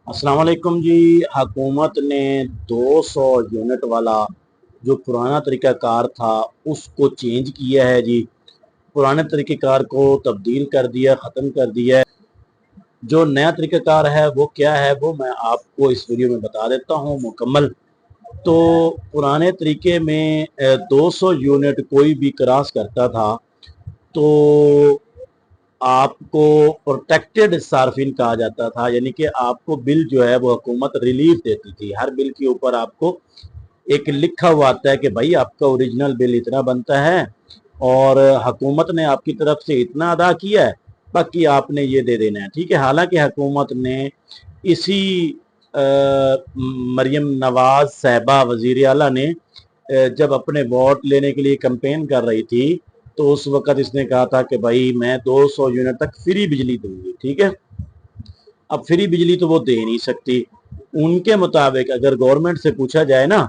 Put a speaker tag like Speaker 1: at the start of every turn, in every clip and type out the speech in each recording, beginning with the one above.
Speaker 1: अस्सलाम वालेकुम जी। हुकूमत ने 200 यूनिट वाला जो पुराना तरीक़ाकार था उसको चेंज किया है जी। पुराने तरीक़ेकार को तब्दील कर दिया, ख़त्म कर दिया है। जो नया तरीक़ाकार है वो क्या है वो मैं आपको इस वीडियो में बता देता हूँ मुकम्मल। तो पुराने तरीके में 200 यूनिट कोई भी क्रॉस करता था तो आपको प्रोटेक्टेड सार्फिन कहा जाता था, यानी कि आपको बिल जो है वो हुकूमत रिलीफ देती थी। हर बिल के ऊपर आपको एक लिखा हुआ आता है कि भाई आपका ओरिजिनल बिल इतना बनता है और हुकूमत ने आपकी तरफ से इतना अदा किया है, बाकी आपने ये दे देना है, ठीक है। हालांकि हुकूमत ने इसी मरियम नवाज साहिबा वजीर आला ने जब अपने वोट लेने के लिए कैंपेन कर रही थी तो उस वक्त इसने कहा था कि भाई मैं 200 यूनिट तक फ्री बिजली दूंगी, ठीक है। अब फ्री बिजली तो वो दे नहीं सकती। उनके मुताबिक अगर गवर्नमेंट से पूछा जाए ना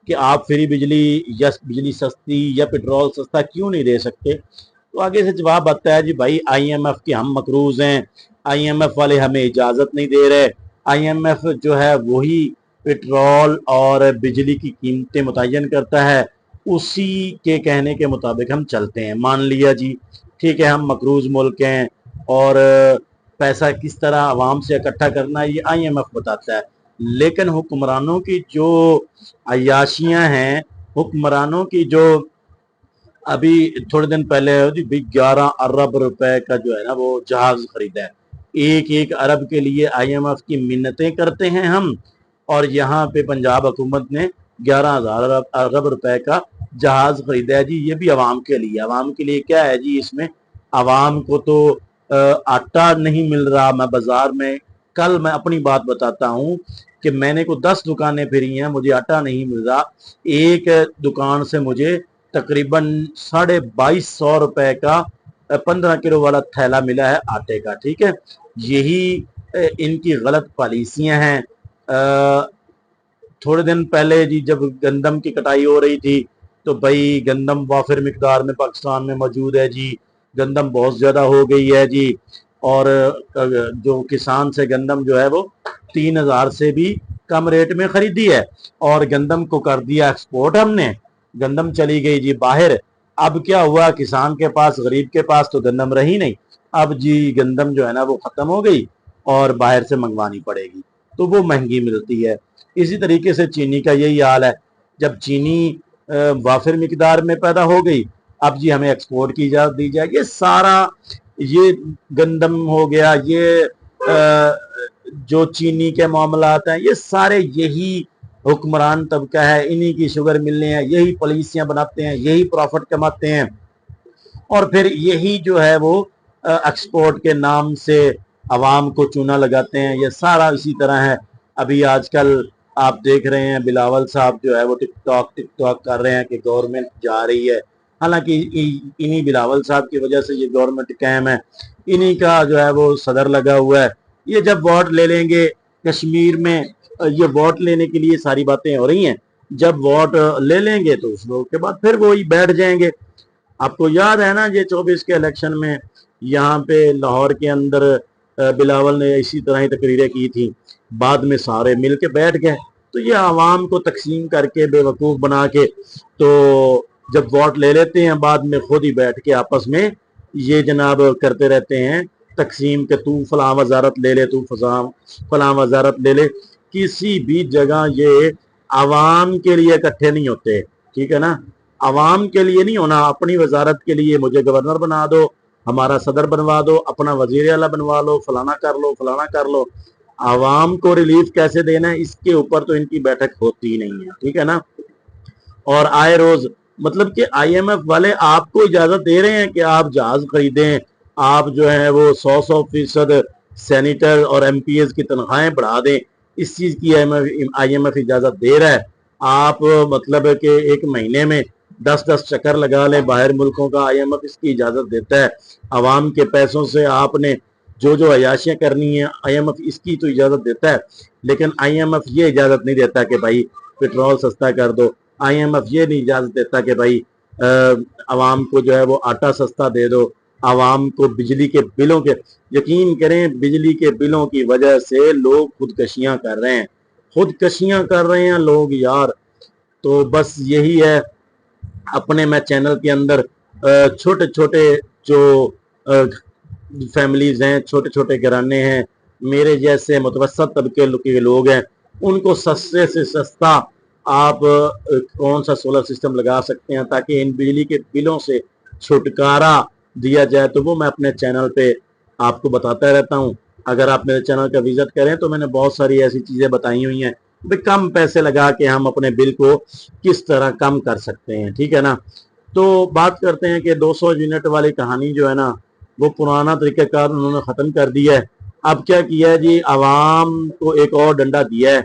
Speaker 1: कि आप फ्री बिजली या बिजली सस्ती या पेट्रोल सस्ता क्यों नहीं दे सकते, तो आगे से जवाब आता है जी भाई आईएमएफ के हम मकरूज हैं, आईएमएफ वाले हमें इजाज़त नहीं दे रहे। आईएमएफ जो है वही पेट्रोल और बिजली की कीमतें मुतय्यन करता है, उसी के कहने के मुताबिक हम चलते हैं। मान लिया जी, ठीक है, हम मकरूज मुल्क हैं और पैसा किस तरह आवाम से इकट्ठा करना है ये आईएमएफ बताता है। लेकिन हुक्मरानों की जो अय्याशियां हैं, हुक्मरानों की जो अभी थोड़े दिन पहले 11 अरब रुपए का जो है ना वो जहाज खरीदा है। एक एक अरब के लिए आईएमएफ की मिन्नतें करते हैं हम, और यहाँ पे पंजाब हुकूमत ने 11,000 अरब रुपए का जहाज खरीदा है जी। ये भी आवाम के लिए। आवाम के लिए क्या है जी इसमें? आवाम को तो आटा नहीं मिल रहा। मैं बाजार में कल मैं अपनी बात बताता हूँ कि मैंने को 10 दुकानें फिरी हैं, मुझे आटा नहीं मिल रहा। एक दुकान से मुझे तकरीबन 2250 रुपए का 15 किलो वाला थैला मिला है आटे का, ठीक है। यही इनकी गलत पॉलिसियां हैं। थोड़े दिन पहले जी जब गंदम की कटाई हो रही थी तो भाई गंदम वाफिर मिकदार में पाकिस्तान में मौजूद है जी। गंदम बहुत ज़्यादा हो गई है जी, और जो किसान से गंदम जो है वो 3,000 से भी कम रेट में खरीदी है और गंदम को कर दिया एक्सपोर्ट हमने। गंदम चली गई जी बाहर। अब क्या हुआ, किसान के पास, गरीब के पास तो गंदम रही नहीं। अब जी गंदम जो है ना वो ख़त्म हो गई और बाहर से मंगवानी पड़ेगी, तो वो महंगी मिलती है। इसी तरीके से चीनी का यही हाल है। जब चीनी वाफिर मिकदार में पैदा हो गई, अब जी हमें एक्सपोर्ट की इजाज़त दी जाए। ये सारा, ये गंदम हो गया, ये जो चीनी के मामलात हैं, ये सारे यही हुक्मरान तबका है, इन्हीं की शुगर मिलने हैं, यही पॉलिसियां बनाते हैं, यही प्रॉफिट कमाते हैं और फिर यही जो है वो एक्सपोर्ट के नाम से अवाम को चूना लगाते हैं। ये सारा इसी तरह है। अभी आजकल आप देख रहे हैं बिलावल साहब जो है वो टिकटॉक कर रहे हैं कि गवर्नमेंट जा रही है। हालांकि इन्हीं बिलावल साहब की वजह से ये गवर्नमेंट कायम है, इन्हीं का जो है वो सदर लगा हुआ है। ये जब वोट ले लेंगे कश्मीर में, ये वोट लेने के लिए सारी बातें हो रही हैं। जब वोट ले लेंगे तो उसके बाद फिर वो ही बैठ जाएंगे। आपको याद है ना ये 24 के इलेक्शन में यहाँ पे लाहौर के अंदर बिलावल ने इसी तरह ही तकरीरें की थी, बाद में सारे मिल के बैठ गए। तो ये आवाम को तकसीम करके बेवकूफ़ बना के तो जब वोट ले लेते हैं बाद में खुद ही बैठ के आपस में ये जनाब करते रहते हैं तकसीम के, तू फलां वजारत ले ले, तू फलां वजारत ले ले। किसी भी जगह ये आवाम के लिए इकट्ठे नहीं होते, ठीक है ना। आवाम के लिए नहीं होना, अपनी वजारत के लिए मुझे गवर्नर बना दो, हमारा सदर बनवा दो, अपना वजीर आला बनवा लो, फलाना कर लो, फलाना कर लो। आवाम को रिलीफ कैसे देना है इसके ऊपर तो इनकी बैठक होती ही नहीं है, ठीक है ना। और आए रोज मतलब कि आईएमएफ वाले आपको इजाजत दे रहे हैं कि आप जहाज खरीदें, आप जो है वो 100% सेनेटर और एमपीएस की तनख्वाहें बढ़ा दें। इस चीज की आईएमएफ इजाजत दे रहा है। आप मतलब कि एक महीने में 10-10 चक्कर लगा लें बाहर मुल्कों का, आईएमएफ इसकी इजाजत देता है। आवाम के पैसों से आपने जो जो अयाशियां करनी है आईएमएफ इसकी तो इजाजत देता है, लेकिन आईएमएफ ये इजाजत नहीं देता कि भाई पेट्रोल सस्ता कर दो। आईएमएफ ये नहीं इजाजत देता कि भाई आवाम को जो है वो आटा सस्ता दे दो। आवाम को बिजली के बिलों के, यकीन करें बिजली के बिलों की वजह से लोग खुदकशियां कर रहे हैं, खुदकशियां कर रहे हैं लोग यार। तो बस यही है, अपने मैं चैनल के अंदर छोटे छोटे जो फैमिलीज हैं, छोटे छोटे घराने हैं, मेरे जैसे मुतवसत तबके के लोग हैं, उनको सस्ते से सस्ता आप कौन सा सोलर सिस्टम लगा सकते हैं ताकि इन बिजली के बिलों से छुटकारा दिया जाए, तो वो मैं अपने चैनल पे आपको बताता रहता हूँ। अगर आप मेरे चैनल का विजिट करें तो मैंने बहुत सारी ऐसी चीज़ें बताई हुई हैं, कम पैसे लगा के हम अपने बिल को किस तरह कम कर सकते हैं, ठीक है ना। तो बात करते हैं कि 200 यूनिट वाली कहानी जो है ना, वो पुराना तरीक़ाकार उन्होंने ख़त्म कर दिया है। अब क्या किया है जी, आवाम को एक और डंडा दिया है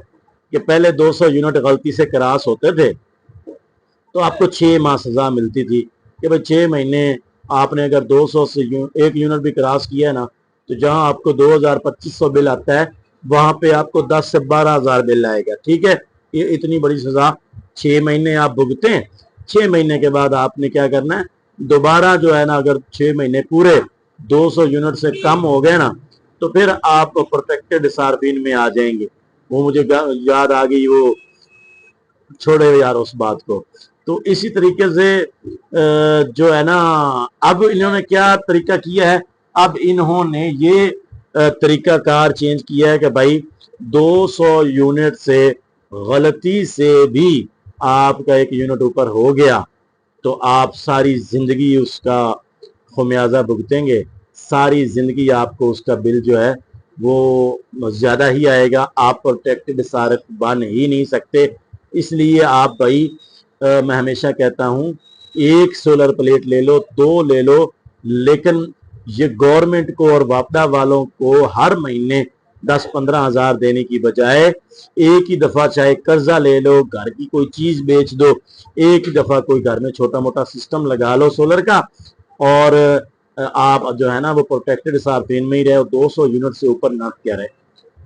Speaker 1: कि पहले 200 यूनिट गलती से क्रॉस होते थे तो आपको 6 माह सज़ा मिलती थी कि भाई 6 महीने आपने अगर 200 से एक यूनिट भी क्रॉस किया है ना, तो जहां आपको 2,000-2,500 बिल आता है, वहां पे आपको 10 से 12,000 बिल आएगा, ठीक है। ये इतनी बड़ी सज़ा 6 महीने आप भुगतें। 6 महीने के बाद आपने क्या करना है, दोबारा जो है ना, अगर 6 महीने पूरे 200 यूनिट से कम हो गए ना, तो फिर आप प्रोटेक्टेड सार्फिन में आ जाएंगे। वो मुझे याद आ गई, वो छोड़े यार उस बात को। तो इसी तरीके से जो है ना, अब इन्होंने क्या तरीका किया है, अब इन्होंने ये तरीका कार चेंज किया है कि भाई 200 यूनिट से गलती से भी आपका एक यूनिट ऊपर हो गया तो आप सारी जिंदगी उसका खमियाजा भुगतेंगे, सारी जिंदगी आपको उसका बिल जो है वो ज्यादा ही आएगा, आप प्रोटेक्टेड सार्फ बन ही नहीं सकते। इसलिए आप भाई मैं हमेशा कहता हूँ, एक सोलर प्लेट ले लो, 2 ले लो, लेकिन ये गवर्नमेंट को और वापडा वालों को हर महीने 10-15 हज़ार देने की बजाय एक ही दफा चाहे कर्जा ले लो, घर की कोई चीज बेच दो, एक ही दफा कोई घर में छोटा मोटा सिस्टम लगा लो सोलर का, और आप जो है ना वो प्रोटेक्टेड सार्फिन में ही रहे, 200 यूनिट से ऊपर ना क्या रहे।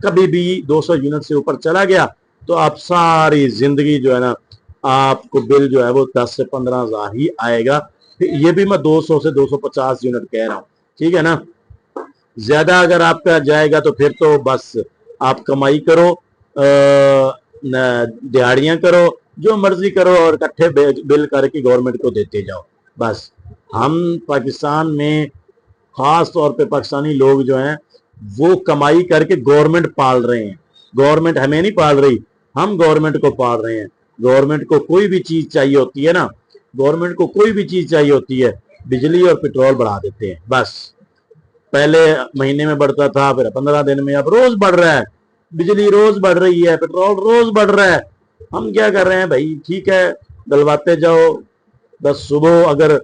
Speaker 1: कभी भी 200 यूनिट से ऊपर चला गया तो आप सारी जिंदगी जो है ना, आपको बिल जो है वो 10 से 15 हज़ार ही आएगा। ये भी मैं 200 से 250 यूनिट कह रहा हूँ, ठीक है ना। ज्यादा अगर आपका जाएगा तो फिर तो बस आप कमाई करो, दिहाड़ियां करो, जो मर्जी करो, और इकट्ठे बिल करके गवर्नमेंट को देते जाओ। बस हम पाकिस्तान में खास तौर पे पाकिस्तानी लोग जो हैं वो कमाई करके गवर्नमेंट पाल रहे हैं। गवर्नमेंट हमें नहीं पाल रही, हम गवर्नमेंट को पाल रहे हैं। गवर्नमेंट को कोई भी चीज चाहिए होती है ना, गवर्नमेंट को कोई भी चीज चाहिए होती है, बिजली और पेट्रोल बढ़ा देते हैं। बस पहले महीने में बढ़ता था, फिर 15 दिन में, अब रोज बढ़ रहा है, बिजली रोज बढ़ रही है, पेट्रोल रोज बढ़ रहा है। हम क्या कर रहे हैं भाई, ठीक है डलवाते जाओ, बस सुबह अगर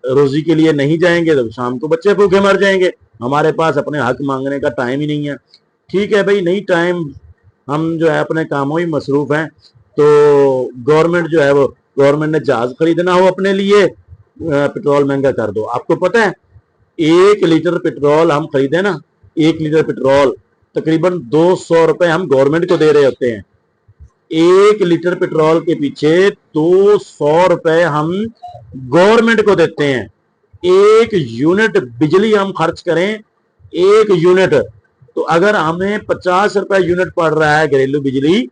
Speaker 1: रोजी के लिए नहीं जाएंगे तो शाम को बच्चे भूखे मर जाएंगे। हमारे पास अपने हक मांगने का टाइम ही नहीं है, ठीक है भाई, नहीं टाइम, हम जो है अपने कामों ही मसरूफ हैं। तो गवर्नमेंट जो है वो, गवर्नमेंट ने जहाज खरीदना हो अपने लिए, पेट्रोल महंगा कर दो। आपको पता है 1 लीटर पेट्रोल हम खरीदे ना, 1 लीटर पेट्रोल तकरीबन 200 रुपए हम गवर्नमेंट को दे रहे होते हैं। 1 लीटर पेट्रोल के पीछे 200 रुपए हम गवर्नमेंट को देते हैं। 1 यूनिट बिजली हम खर्च करें, 1 यूनिट, तो अगर हमें 50 रुपए यूनिट पड़ रहा है घरेलू बिजली,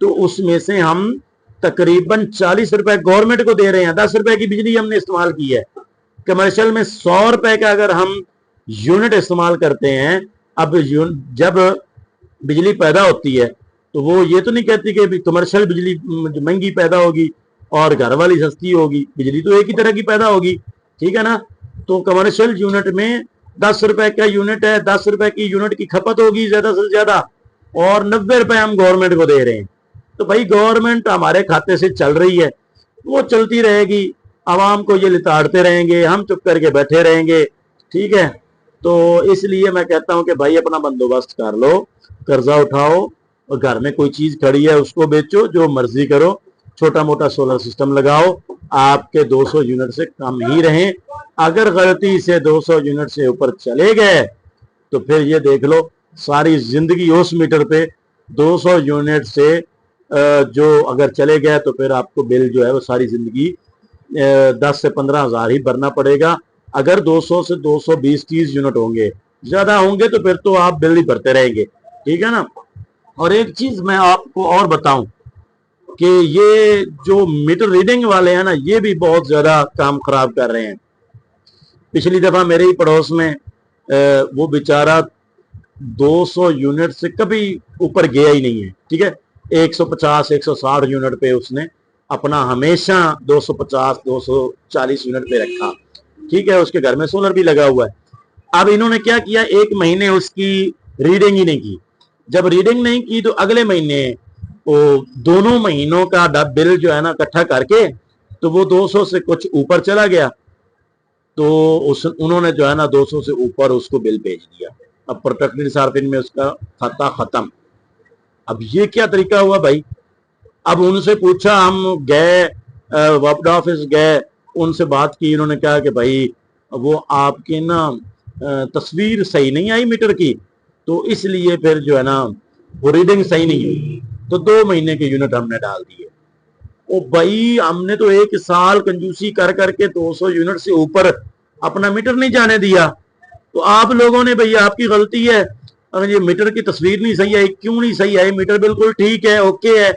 Speaker 1: तो उसमें से हम तकरीबन 40 रुपए गवर्नमेंट को दे रहे हैं। 10 रुपए की बिजली हमने इस्तेमाल की है। कमर्शियल में 100 रुपए का अगर हम यूनिट इस्तेमाल करते हैं, अब जब बिजली पैदा होती है तो वो ये तो नहीं कहती कि कमर्शियल बिजली महंगी पैदा होगी और घर वाली सस्ती होगी, बिजली तो एक ही तरह की पैदा होगी, ठीक है ना। तो कमर्शियल यूनिट में 10 रुपए का यूनिट है, 10 रुपए की यूनिट की खपत होगी ज्यादा से ज्यादा, और 90 रुपए हम गवर्नमेंट को दे रहे हैं। तो भाई गवर्नमेंट हमारे खाते से चल रही है, वो चलती रहेगी, आवाम को ये लिताड़ते रहेंगे, हम चुप करके बैठे रहेंगे, ठीक है। तो इसलिए मैं कहता हूं कि भाई अपना बंदोबस्त कर लो, कर्जा उठाओ, और घर में कोई चीज खड़ी है उसको बेचो, जो मर्जी करो, छोटा मोटा सोलर सिस्टम लगाओ, आपके 200 यूनिट से कम ही रहें। अगर गलती से 200 यूनिट से ऊपर चले गए तो फिर ये देख लो, सारी जिंदगी उस मीटर पे 200 यूनिट से जो अगर चले गए तो फिर आपको बिल जो है वो सारी जिंदगी 10 से 15 हज़ार ही भरना पड़ेगा। अगर 200 से 220-30 यूनिट होंगे, ज्यादा होंगे तो फिर तो आप बिल ही भरते रहेंगे, ठीक है ना। और एक चीज मैं आपको और बताऊं कि ये जो मीटर रीडिंग वाले हैं ना, ये भी बहुत ज्यादा काम खराब कर रहे हैं। पिछली दफा मेरे ही पड़ोस में वो बेचारा 200 यूनिट से कभी ऊपर गया ही नहीं है, ठीक है। 150 160 यूनिट पे उसने अपना हमेशा 250 240 यूनिट पे रखा, ठीक है। उसके घर में सोलर भी लगा हुआ है। अब इन्होंने क्या किया, एक महीने उसकी रीडिंग ही नहीं की। जब रीडिंग नहीं की तो अगले महीने वो दोनों महीनों का बिल जो है ना इकट्ठा करके, तो वो 200 से कुछ ऊपर चला गया। तो उन्होंने जो है ना 200 से ऊपर उसको बिल भेज दिया। अब प्रोटेक्टेड सार्फिन में उसका खाता खत्म। अब ये क्या तरीका हुआ भाई। अब उनसे पूछा, हम गए वफद ऑफिस गए, उनसे बात की, उन्होंने कहा कि भाई वो आपकी ना तस्वीर सही नहीं आई मीटर की, तो इसलिए फिर जो है ना वो रीडिंग सही नहीं हुई। तो 2 महीने के यूनिट हमने डाल दिए। ओ भाई, हमने तो 1 साल कंजूसी कर करके 200 यूनिट से ऊपर अपना मीटर नहीं जाने दिया। तो आप लोगों ने, भैया आपकी गलती है, अगर ये मीटर की तस्वीर नहीं सही आई, क्यों नहीं सही आई, मीटर बिल्कुल ठीक है, ओके है,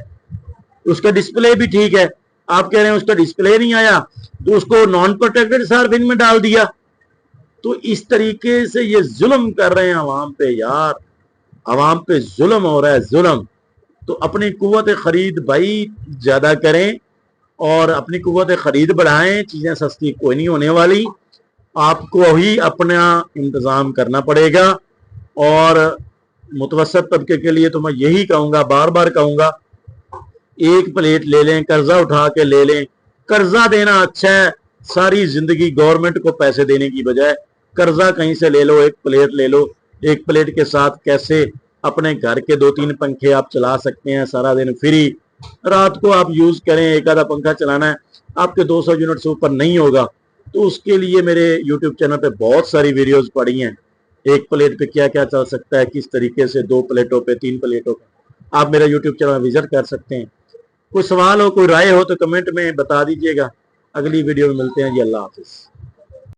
Speaker 1: उसका डिस्प्ले भी ठीक है, आप कह रहे हैं उसका डिस्प्ले नहीं आया, तो उसको नॉन प्रोटेक्टेड सार्फिन में डाल दिया। तो इस तरीके से ये जुल्म कर रहे हैं अवाम पे यार, अवाम पे जुल्म हो रहा है, जुल्म। तो अपनी कुव्वत खरीद भाई ज्यादा करें और अपनी कुव्वत खरीद बढ़ाएं। चीजें सस्ती कोई नहीं होने वाली, आपको ही अपना इंतजाम करना पड़ेगा। और मुतवसत तबके के लिए तो मैं यही कहूंगा, बार बार कहूंगा, एक प्लेट ले लें, कर्जा उठा के ले लें। कर्जा देना अच्छा है, सारी जिंदगी गवर्नमेंट को पैसे देने की बजाय कर्जा कहीं से ले लो, एक प्लेट ले लो। एक प्लेट के साथ कैसे अपने घर के 2-3 पंखे आप चला सकते हैं, सारा दिन फ्री। रात को आप यूज करें, एक आधा पंखा चलाना है, आपके 200 यूनिट से ऊपर नहीं होगा, तो उसके लिए मेरे यूट्यूब चैनल पे बहुत सारी वीडियोस पड़ी हैं। एक प्लेट पे क्या क्या चल सकता है, किस तरीके से 2 प्लेटों पे, 3 प्लेटों पे, आप मेरा यूट्यूब चैनल विजिट कर सकते हैं। कोई सवाल हो, कोई राय हो तो कमेंट में बता दीजिएगा। अगली वीडियो में मिलते हैं जी। अल्लाह हाफिज।